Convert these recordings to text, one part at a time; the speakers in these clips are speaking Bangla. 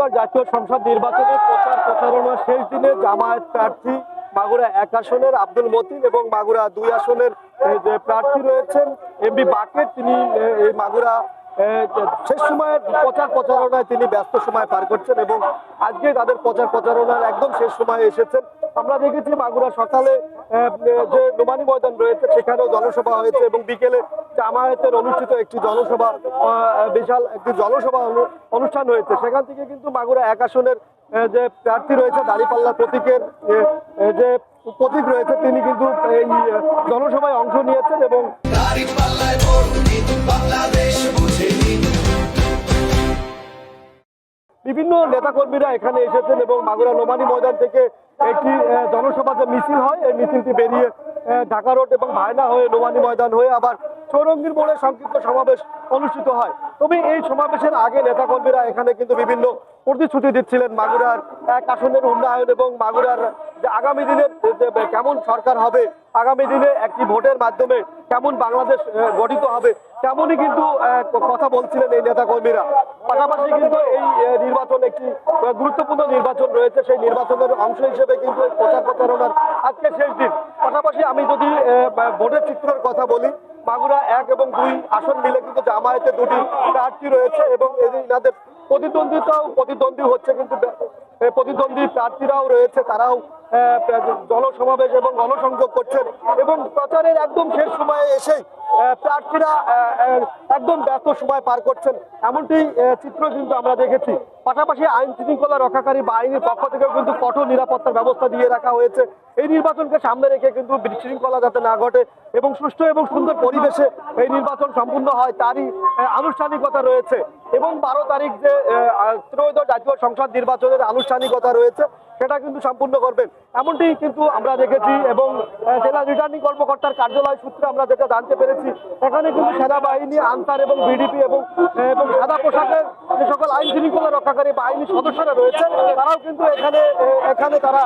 ত্রয়োদশ জাতীয় সংসদ নির্বাচনে প্রচারণার শেষ দিনে জামায়াত প্রার্থী মাগুরা 1 আসনের আব্দুল মতিন এবং মাগুরা 2 আসনের যে প্রার্থী রয়েছেন এমবি বাকেট, তিনি এই মাগুরা শেষ সময়ের প্রচারণায় তিনি ব্যস্ত সময় পার করছেন এবং আজকে তাদের প্রচারণার একদম শেষ সময়ে এসেছেন। আমরা দেখেছি মাগুরা সকালে যে নোমানী ময়দান রয়েছে সেখানেও জনসভা হয়েছে এবং বিকেলে জামায়াতের অনুষ্ঠিত একটি জনসভা, বিশাল একটি জনসভা অনুষ্ঠান হয়েছে। সেখান থেকে কিন্তু মাগুরা 1 আসনের যে প্রার্থী রয়েছে দাঁড়িপাল্লা প্রতীকের যে প্রতীক রয়েছে তিনি কিন্তু এই জনসভায় অংশ নিয়েছেন এবং বিভিন্ন নেতাকর্মীরা এখানে এসেছেন এবং মাগুরা নোমানী ময়দান থেকে একটি জনসভা যে মিছিল হয় এই মিছিলটি বেরিয়ে ঢাকা রোড এবং ভায়না হয়ে নোমানী ময়দান হয়ে আবার চৌরঙ্গীর মোড়ে সংক্ষিপ্ত সমাবেশ অনুষ্ঠিত হয়। তবে এই সমাবেশের আগে নেতাকর্মীরা এখানে কিন্তু বিভিন্ন প্রতিশ্রুতি দিচ্ছিলেন মাগুরার 1 আসনের উন্নয়ন এবং মাগুরার যে আগামী দিনের কেমন সরকার হবে, আগামী দিনে একটি ভোটের মাধ্যমে কেমন বাংলাদেশ গঠিত হবে তেমনই কিন্তু কথা বলছিলেন এই নেতাকর্মীরা। পাশাপাশি কিন্তু এই নির্বাচন একটি গুরুত্বপূর্ণ নির্বাচন রয়েছে, সেই নির্বাচনের অংশ হিসেবে কিন্তু প্রচারণার আজকে শেষ দিন। পাশাপাশি আমি যদি ভোটের চিত্রের কথা বলি, মাগুরা 1 এবং 2 আসন মিলে কিন্তু জামায়াতের 2টি প্রার্থী রয়েছে এবং এদের প্রতিদ্বন্দ্বী হচ্ছে কিন্তু প্রতিদ্বন্দ্বী প্রার্থীরাও রয়েছে, তারাও জনসমাবেশ এবং গণসংযোগ করছেন এবং প্রচারের একদম শেষ সময়ে এসেই প্রার্থীরা একদম ব্যস্ত সময় পার করছেন, এমনটি চিত্র কিন্তু আমরা দেখেছি। পাশাপাশি আইন শৃঙ্খলা রক্ষাকারী বাহিনীর পক্ষ থেকেও কিন্তু কঠোর নিরাপত্তার ব্যবস্থা দিয়ে রাখা হয়েছে এই নির্বাচনকে সামনে রেখে কিন্তু বিশৃঙ্খলা যাতে না ঘটে এবং সুষ্ঠু এবং সুন্দর পরিবেশে এই নির্বাচন সম্পূর্ণ হয় তারই আনুষ্ঠানিকতা রয়েছে। এবং 12 তারিখ যে ত্রয়োদশ জাতীয় সংসদ নির্বাচনের আনুষ্ঠানিকতা রয়েছে সেটা কিন্তু সম্পূর্ণ করবেন এমনটি কিন্তু আমরা দেখেছি এবং জেলা রিটার্নিং কর্মকর্তার কার্যালয় সূত্রে আমরা যেটা জানতে পেরেছি এখানে কিন্তু সেনাবাহিনী, আনসার এবং বিডিপি এবং সাদা পোশাকের যে সকল আইন শৃঙ্খলা রক্ষাকারী বাহিনীর সদস্যরা রয়েছে তারাও কিন্তু এখানে তারা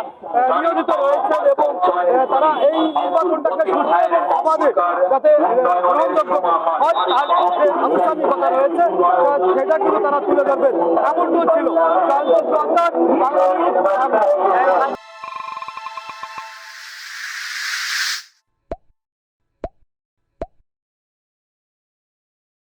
নিয়োজিত রয়েছেন এবং তারা এই নির্বাচনটাকে সুষ্ঠু এবং অবাধে যাতে গ্রহণযোগ্য হয় তার যে আনুষ্ঠানিকতা রয়েছে সেটা কিন্তু তারা তুলে ধরবেন এমনটিও ছিল।